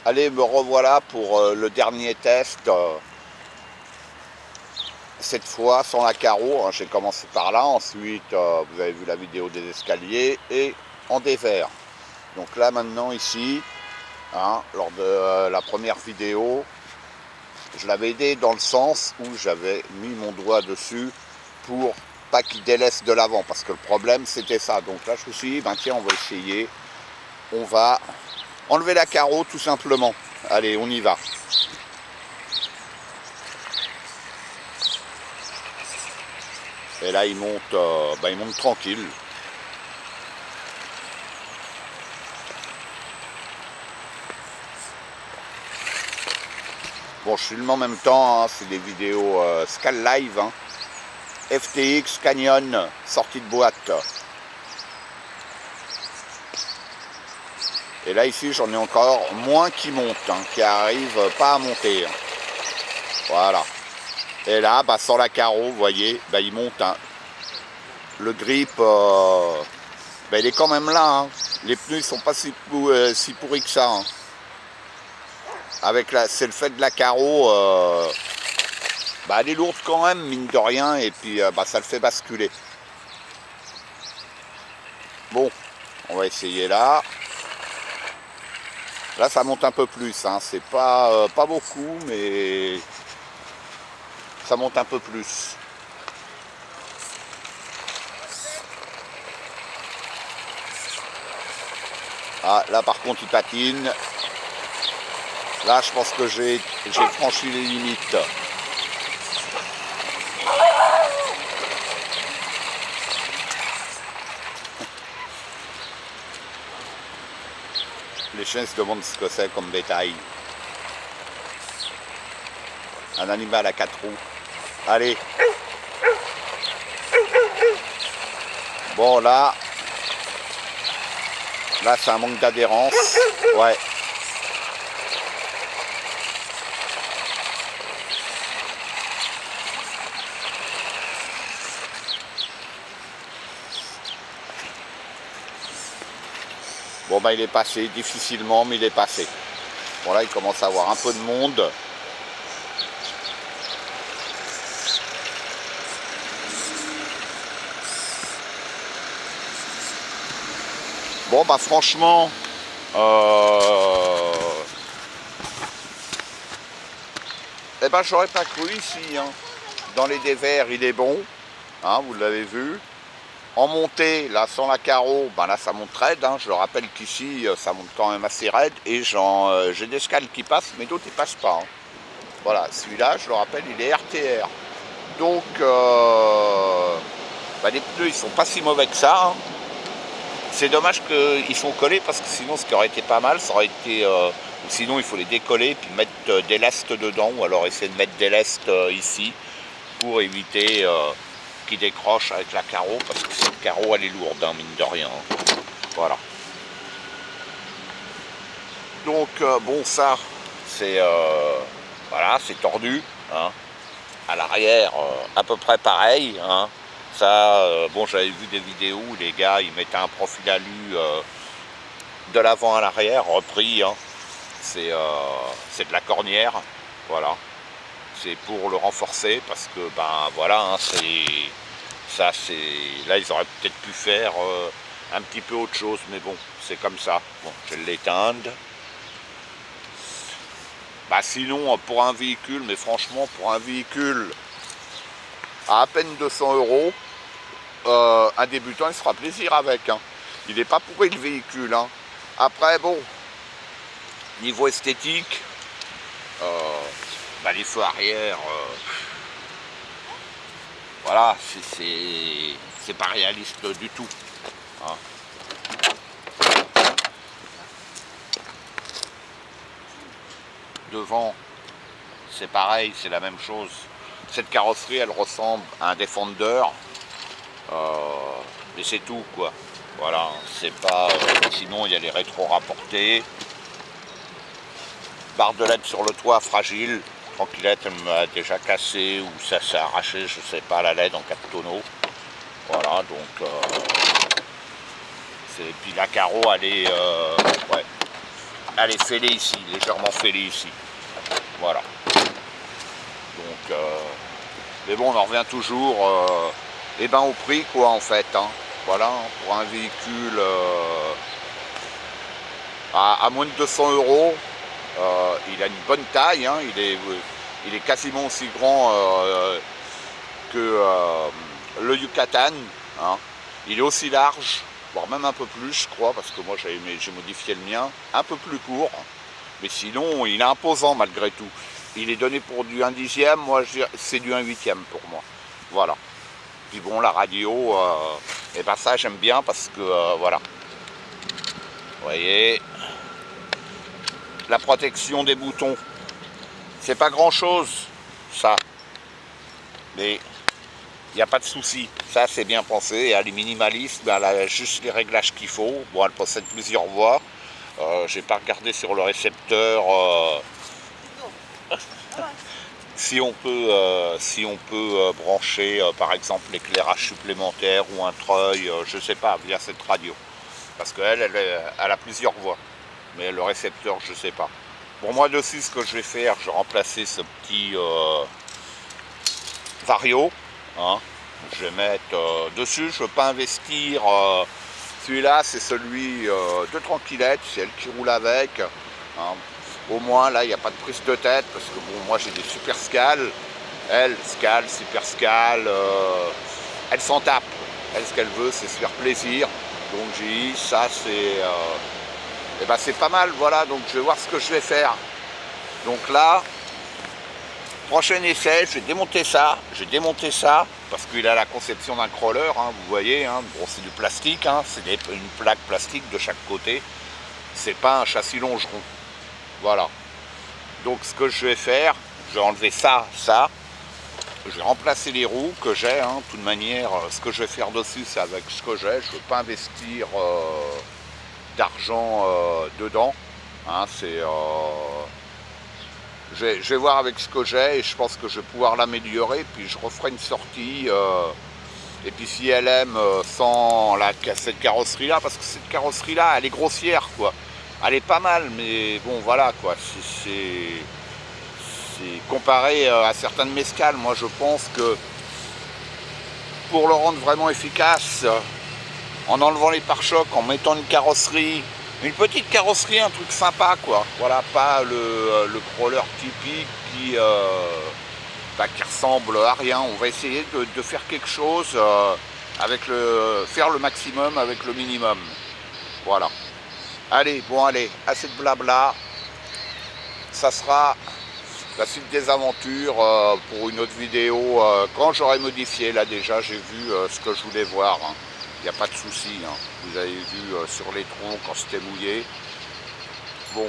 Allez, me revoilà pour le dernier test. Cette fois sans la carreau, hein, j'ai commencé par là. Ensuite, vous avez vu la vidéo des escaliers et en dévers. Donc là maintenant ici, hein, lors de la première vidéo, je l'avais aidé dans le sens où j'avais mis mon doigt dessus pour pas qu'il délaisse de l'avant, parce que le problème c'était ça. Donc là je me suis dit, ben tiens, on va essayer, on va enlever la carreau tout simplement. Allez, on y va. Et là il monte, il monte tranquille. Bon, je filme en même temps, hein, c'est des vidéos Scal Live, hein. FTX Canyon, sortie de boîte. Et là ici j'en ai encore moins qui montent, hein, qui arrivent pas à monter. Hein. Voilà. Et là, sans la carreau, vous voyez, il monte. Hein. Le grip, il est quand même là. Hein. Les pneus ils sont pas si pourris que ça. Hein. C'est le fait de la carreau, elle est lourde quand même, mine de rien, et puis ça le fait basculer. Bon, on va essayer là. Là ça monte un peu plus, hein. C'est pas beaucoup, mais ça monte un peu plus. Ah, là par contre il patine. Là je pense que j'ai franchi les limites. Les chiens se demandent ce que c'est comme bétail. Un animal à 4 roues. Allez. Bon là c'est un manque d'adhérence. Ouais. Bon il est passé, difficilement, mais il est passé. Bon là il commence à avoir un peu de monde. Bon franchement, j'aurais pas cru ici. Hein. Dans les dévers il est bon, hein, vous l'avez vu. En montée, là sans la carreau, là ça monte raide. Hein. Je rappelle qu'ici ça monte quand même assez raide. Et j'ai des scales qui passent, mais d'autres ils passent pas. Hein. Voilà, celui-là, je le rappelle, il est RTR. Donc les pneus ils sont pas si mauvais que ça. Hein. C'est dommage qu'ils sont collés parce que sinon ce qui aurait été pas mal, ça aurait été. Sinon il faut les décoller puis mettre des lestes dedans, ou alors essayer de mettre des lestes ici pour éviter qu'ils décrochent avec la carreau, parce que cette carreau elle est lourde, hein, mine de rien. Hein. Voilà. Donc ça c'est voilà, c'est tordu. Hein. À l'arrière à peu près pareil. Hein. Ça, j'avais vu des vidéos où les gars ils mettaient un profil alu de l'avant à l'arrière repris. Hein. C'est de la cornière, voilà. C'est pour le renforcer parce que voilà, hein, là ils auraient peut-être pu faire un petit peu autre chose, mais bon, c'est comme ça. Bon, je vais l'éteindre. Sinon pour un véhicule, mais franchement pour un véhicule à peine 200 €, un débutant il se fera plaisir avec. Hein. Il n'est pas pourri le véhicule. Hein. Après bon, niveau esthétique, les feux arrière, voilà, c'est pas réaliste du tout. Hein. Devant, c'est pareil, c'est la même chose. Cette carrosserie, elle ressemble à un Defender, mais c'est tout, quoi. Voilà, c'est pas. Sinon, il y a les rétros rapportés. Barre de LED sur le toit, fragile. Tranquillette, elle m'a déjà cassé ou ça s'est arraché, je sais pas, la LED en 4 tonneaux. Voilà, donc. Puis la carreau, elle est. Ouais. elle est fêlée ici, légèrement fêlée ici. Voilà. Donc, mais bon, on en revient toujours au prix, quoi, en fait. Hein. Voilà, pour un véhicule à moins de 200 €, il a une bonne taille. Hein. Il est quasiment aussi grand que le Yucatan. Hein. Il est aussi large, voire même un peu plus, je crois, parce que moi j'ai modifié le mien, un peu plus court. Mais sinon, il est imposant malgré tout. Il est donné pour du 1/10, moi c'est du 1/8 pour moi. Voilà. Puis bon, la radio, et ben ça j'aime bien parce que voilà. Vous voyez, la protection des boutons, c'est pas grand chose, ça. Mais il n'y a pas de souci. Ça c'est bien pensé. Et elle est minimaliste, ben, elle a juste les réglages qu'il faut. Bon, elle possède plusieurs voix. J'ai pas regardé sur le récepteur si on peut brancher par exemple l'éclairage supplémentaire ou un treuil, je sais pas, via cette radio. Parce qu'elle elle a plusieurs voix. Mais le récepteur, je sais pas. Pour moi dessus, ce que je vais faire, je vais remplacer ce petit Vario. Hein. Je vais mettre dessus, je ne veux pas investir. Celui-là, c'est celui de tranquillette, c'est elle qui roule avec. Hein. Au moins, là, il n'y a pas de prise de tête, parce que bon, moi j'ai des super scales. Elle, scale, super scale, elle s'en tape. Elle, ce qu'elle veut, c'est se faire plaisir. Donc j'ai dit, ça c'est c'est pas mal, voilà. Donc je vais voir ce que je vais faire. Donc là, prochain essai, je vais démonter ça. Parce qu'il a la conception d'un crawler, hein, vous voyez. Hein. Bon, c'est du plastique, hein, c'est une plaque plastique de chaque côté. C'est pas un châssis longeron. Voilà. Donc ce que je vais faire, je vais enlever ça. Je vais remplacer les roues que j'ai. Hein. De toute manière, ce que je vais faire dessus, c'est avec ce que j'ai. Je ne veux pas investir d'argent dedans. Hein, je vais voir avec ce que j'ai et je pense que je vais pouvoir l'améliorer. Puis je referai une sortie. Et puis si elle aime sans cette carrosserie-là, parce que cette carrosserie-là, elle est grossière, quoi. Elle est pas mal, mais bon, voilà, quoi. C'est comparé à certaines mescales. Moi, je pense que pour le rendre vraiment efficace, en enlevant les pare-chocs, en mettant une petite carrosserie, un truc sympa, quoi. Voilà, pas le crawler typique qui ressemble à rien. On va essayer de faire quelque chose faire le maximum avec le minimum. Voilà. Allez, assez de blabla. Ça sera la suite des aventures pour une autre vidéo quand j'aurai modifié. Là déjà j'ai vu ce que je voulais voir. Hein. Il n'y a pas de souci. Hein. Vous avez vu sur les troncs quand c'était mouillé. Bon,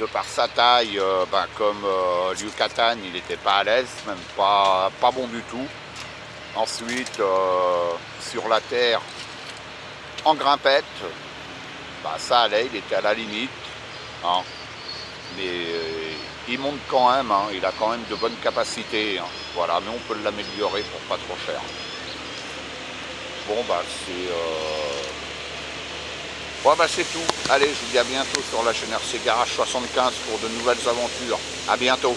de par sa taille, comme Yucatan, il n'était pas à l'aise, même pas bon du tout. Ensuite, sur la terre, en grimpette, ça allait, il était à la limite. Hein. Mais il monte quand même, hein, il a quand même de bonnes capacités. Hein. Voilà, mais on peut l'améliorer pour pas trop cher. Bon, c'est tout. Allez, je vous dis à bientôt sur la chaîne RC Garage 75 pour de nouvelles aventures. À bientôt.